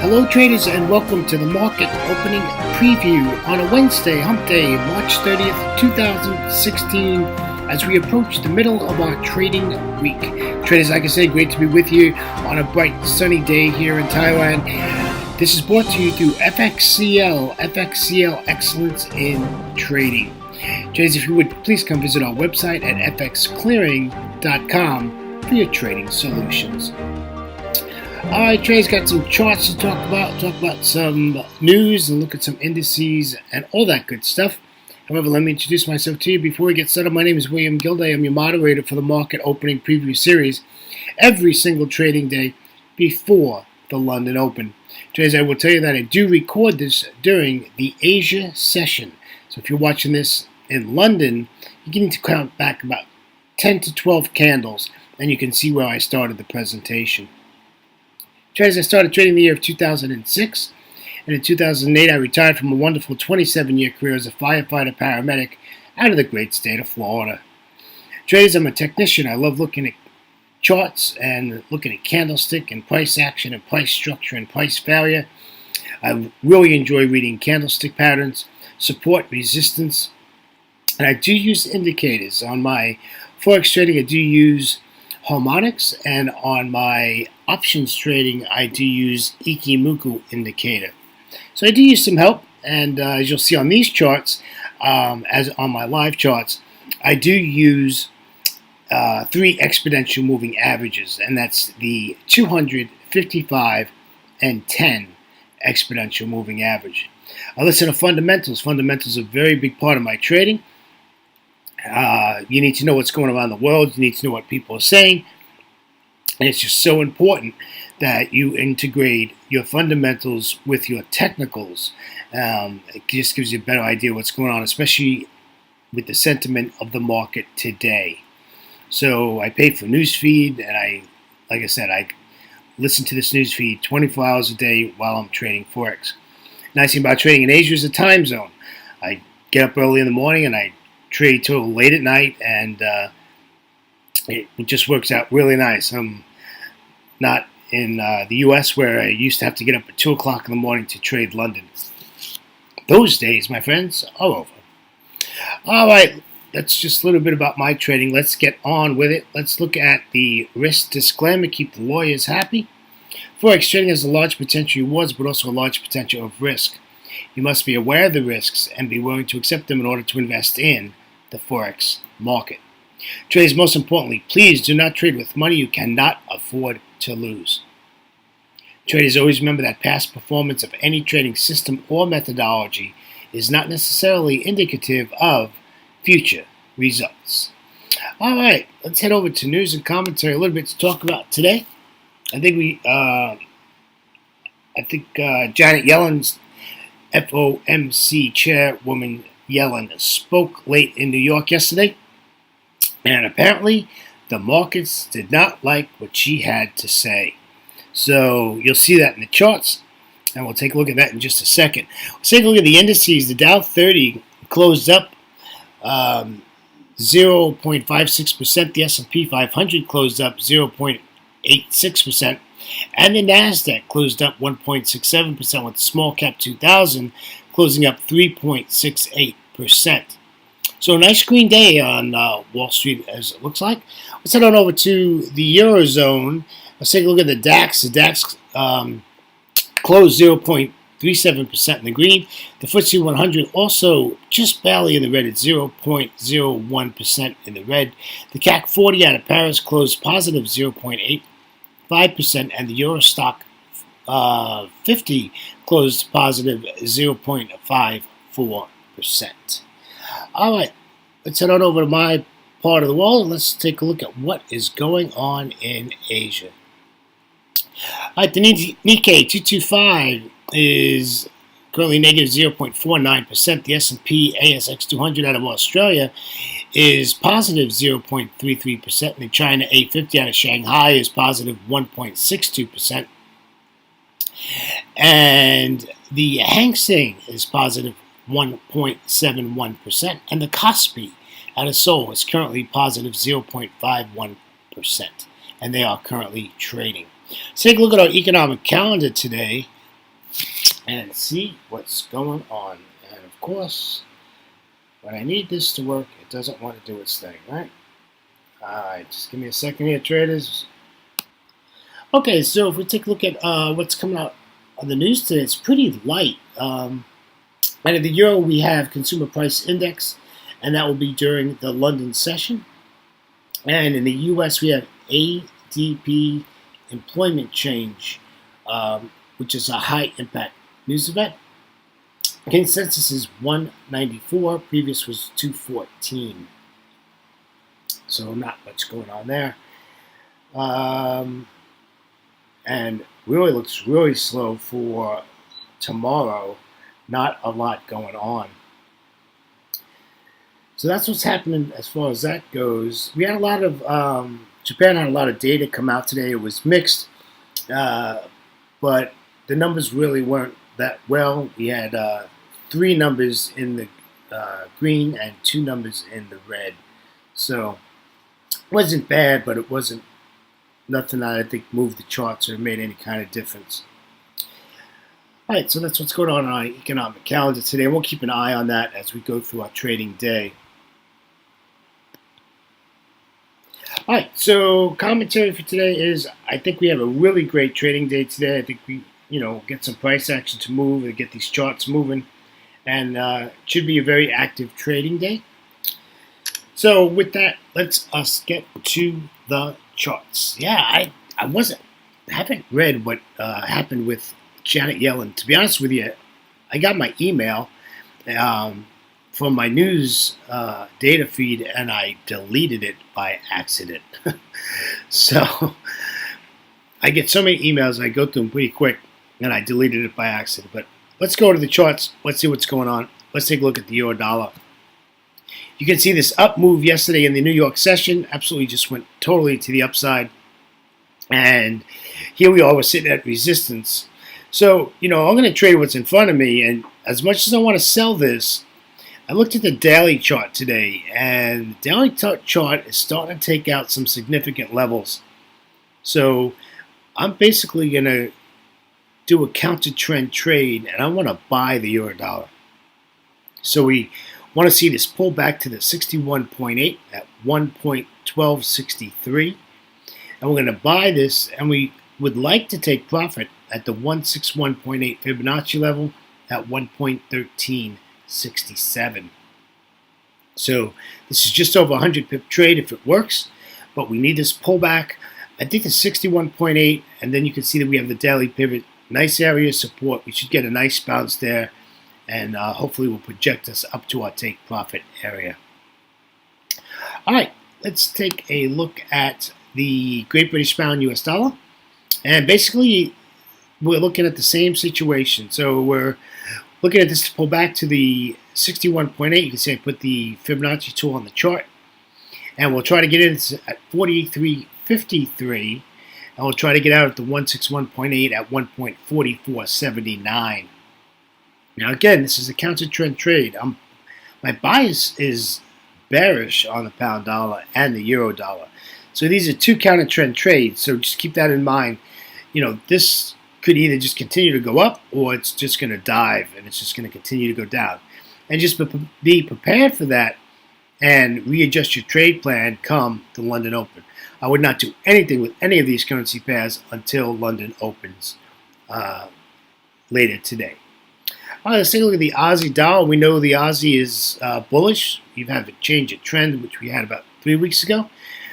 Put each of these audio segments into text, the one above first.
Hello traders and welcome to the market opening preview on a Wednesday, hump day, March 30th, 2016, as we approach the middle of our trading week. Traders, like I say, great to be with you on a bright sunny day here in Taiwan. This is brought to you through FXCL Excellence in Trading. Traders, if you would, please come visit our website at fxclearing.com for your trading solutions. Alright, traders, got some charts to talk about some news and look at some indices and all that good stuff. However, let me introduce myself to you before we get started. My name is William Gilday. I'm your moderator for the market opening preview series every single trading day before the London Open. Traders, I will tell you that I do record this during the Asia session. So if you're watching this in London, you need to count back about 10 to 12 candles and you can see where I started the presentation. Traders, I started trading the year of 2006, and in 2008 I retired from a wonderful 27-year career as a firefighter paramedic out of the great state of Florida. Traders, I'm a technician. I love looking at charts and looking at candlestick and price action and price structure and price failure. I really enjoy reading candlestick patterns, support, resistance, and I do use indicators. On my Forex trading, I do use harmonics, and on my options trading, I do use Ichimoku indicator. So I do use some help, and as you'll see on these charts, as on my live charts, I do use 3 exponential moving averages, and that's the 200, 55, and 10 exponential moving average. I listen to fundamentals. Fundamentals are a very big part of my trading. You need to know what's going on around the world. You need to know what people are saying. And it's just so important that you integrate your fundamentals with your technicals. It just gives you a better idea of what's going on, especially with the sentiment of the market today. So I pay for newsfeed, and like I said, I listen to this newsfeed 24 hours a day while I'm trading Forex. Nice thing about trading in Asia is the time zone. I get up early in the morning and I trade till late at night, and it just works out really nice. I'm not in the U.S. where I used to have to get up at 2 o'clock in the morning to trade London. Those days, my friends, are over. All right, that's just a little bit about my trading. Let's get on with it. Let's look at the risk disclaimer. Keep the lawyers happy. Forex trading has a large potential rewards, but also a large potential of risk. You must be aware of the risks and be willing to accept them in order to invest in the Forex market. Traders, most importantly, please do not trade with money you cannot afford to lose. Traders, always remember that past performance of any trading system or methodology is not necessarily indicative of future results. All right, let's head over to news and commentary a little bit to talk about today. I think Janet Yellen's FOMC chairwoman Yellen spoke late in New York yesterday, and apparently the markets did not like what she had to say. So you'll see that in the charts, and we'll take a look at that in just a second. Let's take a look at the indices. The Dow 30 closed up 0.56%. The S&P 500 closed up 0.86%. And the NASDAQ closed up 1.67%, with the small cap 2000 closing up 3.68%. So a nice green day on Wall Street, as it looks like. Let's head on over to the Eurozone. Let's take a look at the DAX. The DAX closed 0.37% in the green. The FTSE 100 also just barely in the red at 0.01% in the red. The CAC 40 out of Paris closed positive 0.85%, and the Euro Stock 50 closed positive 0.54%. All right, let's head on over to my part of the world and let's take a look at what is going on in Asia. All right, the Nikkei 225 is currently negative 0.49%. The S&P ASX 200 out of Australia is positive 0.33%. And the China A50 out of Shanghai is positive 1.62%. And the Hang Seng is positive 1.71%. And the Kospi out of Seoul is currently positive 0.51%. And they are currently trading. Let's take a look at our economic calendar today. and see what's going on. And of course, when I need this to work, it doesn't want to do its thing, right? Alright, just give me a second here, traders. Okay, so if we take a look at what's coming out on the news today, it's pretty light. Out of the euro, we have consumer price index, and that will be during the London session. And in the U.S., we have ADP employment change, which is a high impact news event. Consensus is 194. Previous was 214. So not much going on there. And really looks really slow for tomorrow. Not a lot going on. So that's what's happening as far as that goes. We had a lot of Japan had a lot of data come out today. It was mixed, but the numbers really weren't that well. We had 3 numbers in the green and 2 numbers in the red. So it wasn't bad, but it wasn't nothing that I think moved the charts or made any kind of difference. All right, so that's what's going on our economic calendar today. We'll keep an eye on that as we go through our trading day. All right, so commentary for today is I think we have a really great trading day today. I think we, get some price action to move and get these charts moving, and it should be a very active trading day. So with that, let's us get to the charts. Yeah, I haven't read what happened with Janet Yellen. To be honest with you, I got my email from my news data feed and I deleted it by accident. So I get so many emails, I go through them pretty quick, and I deleted it by accident. But let's go to the charts. Let's see what's going on. Let's take a look at the euro dollar. You can see this up move yesterday in the New York session. Absolutely just went totally to the upside. And here we are, we're sitting at resistance. So, I'm going to trade what's in front of me. And as much as I want to sell this, I looked at the daily chart today. And the daily chart is starting to take out some significant levels. So I'm basically going to do a counter trend trade. And I want to buy the euro dollar. So we want to see this pull back to the 61.8 at 1.1263. And we're going to buy this, and we would like to take profit at the 161.8 Fibonacci level at 1.1367. So this is just over 100 pip trade if it works, but we need this pullback. I think the 61.8, and then you can see that we have the daily pivot. Nice area of support. We should get a nice bounce there, and hopefully will project us up to our take profit area. All right, let's take a look at the Great British Pound US dollar. And basically, we're looking at the same situation. So we're looking at this to pull back to the 61.8. You can see I put the Fibonacci tool on the chart. And we'll try to get in at 43.53. And we'll try to get out at the 161.8 at 1.4479. Now again, this is a counter trend trade. My bias is bearish on the pound dollar and the euro dollar. So these are 2 counter trend trades. So just keep that in mind. This could either just continue to go up or it's just going to dive and it's just going to continue to go down. And just be prepared for that and readjust your trade plan come the London Open. I would not do anything with any of these currency pairs until London opens later today. All right, let's take a look at the Aussie dollar. We know the Aussie is bullish. You've had a change of trend, which we had about 3 weeks ago.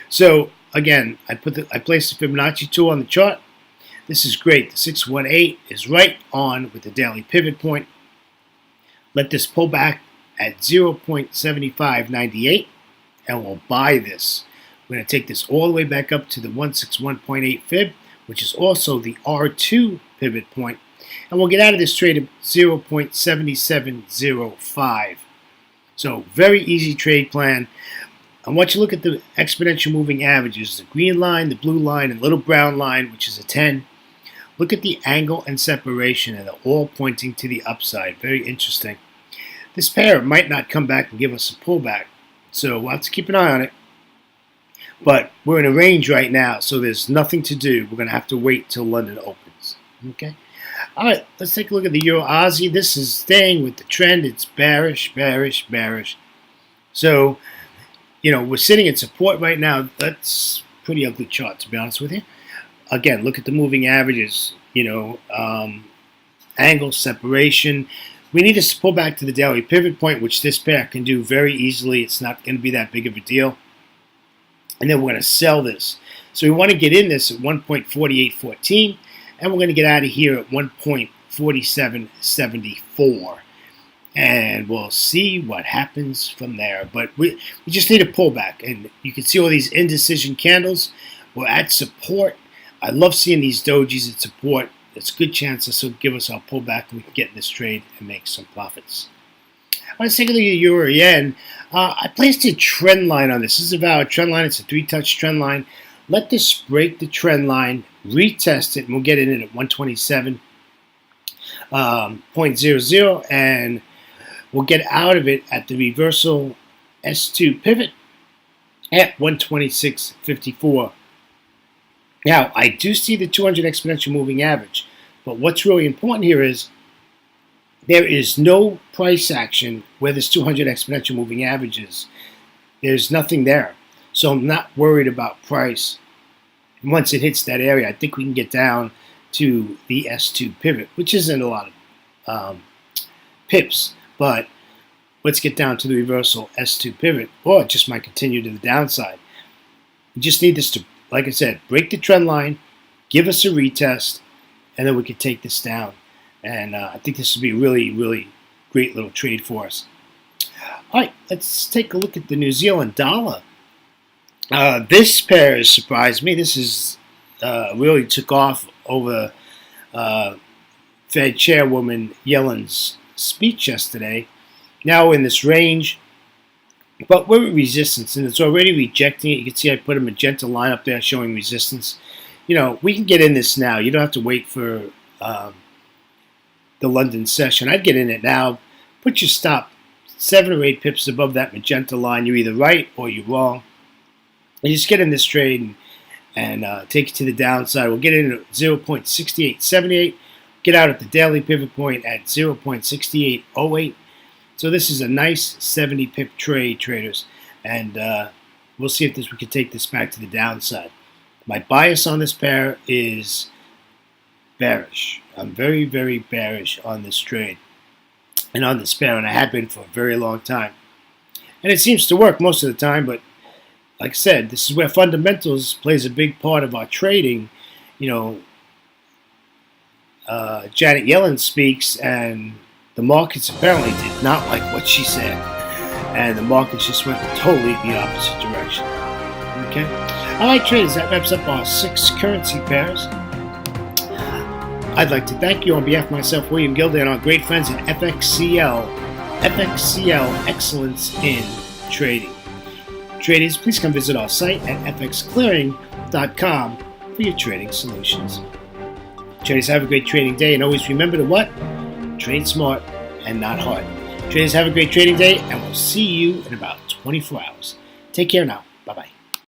So again, I placed the Fibonacci tool on the chart. This is great. The 618 is right on with the daily pivot point. Let this pull back at 0.7598, and we'll buy this. We're going to take this all the way back up to the 161.8 fib, which is also the R2 pivot point. And we'll get out of this trade at 0.7705. So very easy trade plan. I want you to look at the exponential moving averages, the green line, the blue line, and the little brown line, which is a 10. Look at the angle and separation, and they're all pointing to the upside. Very interesting. This pair might not come back and give us a pullback, so we'll have to keep an eye on it. But we're in a range right now, so there's nothing to do. We're going to have to wait till London opens. Okay. All right, let's take a look at the Euro Aussie. This is staying with the trend. It's bearish, bearish, bearish. So, we're sitting in support right now. That's pretty ugly chart, to be honest with you. Again, look at the moving averages. Angle separation. We need to pull back to the daily pivot point, which this pair can do very easily. It's not going to be that big of a deal. And then we're going to sell this. So we want to get in this at 1.4814, and we're going to get out of here at 1.4774. And we'll see what happens from there. But we just need a pullback. And you can see all these indecision candles. We're at support. I love seeing these dojis at support. It's a good chance this will give us our pullback and we can get in this trade and make some profits. Let's take a look at Euro Yen. I placed a trend line on this. This is a valid trend line. It's a 3-touch trend line. Let this break the trend line, retest it, and we'll get it in at 127.00, and we'll get out of it at the reversal S2 pivot at 126.54. Now, I do see the 200 exponential moving average, but what's really important here is there is no price action where this 200 exponential moving average is. There's nothing there. So I'm not worried about price. And once it hits that area, I think we can get down to the S2 pivot, which isn't a lot of pips, but let's get down to the reversal S2 pivot, or it just might continue to the downside. We just need this to, like I said, break the trend line, give us a retest, and then we can take this down. And I think this would be a really, really great little trade for us. All right, let's take a look at the New Zealand dollar. This pair has surprised me. This is really took off over Fed Chairwoman Yellen's speech yesterday. Now in this range, but we're at resistance, and it's already rejecting it. You can see I put a magenta line up there showing resistance. We can get in this now. You don't have to wait for the London session. I'd get in it now. Put your stop 7 or 8 pips above that magenta line. You're either right or you're wrong. And just get in this trade and take it to the downside. We'll get in at 0.6878. Get out at the daily pivot point at 0.6808. So this is a nice 70 pip trade, traders. And we'll see if we can take this back to the downside. My bias on this pair is bearish. I'm very, very bearish on this trade and on this pair, and I have been for a very long time. And it seems to work most of the time, but like I said, this is where fundamentals plays a big part of our trading. Janet Yellen speaks, and the markets apparently did not like what she said, and the markets just went totally the opposite direction. Okay? All right, traders, that wraps up our 6 currency pairs. I'd like to thank you on behalf of myself, William Gilder, and our great friends at FXCL Excellence in Trading. Traders, please come visit our site at fxclearing.com for your trading solutions. Traders, have a great trading day, and always remember to what? Trade smart and not hard. Traders, have a great trading day, and we'll see you in about 24 hours. Take care now.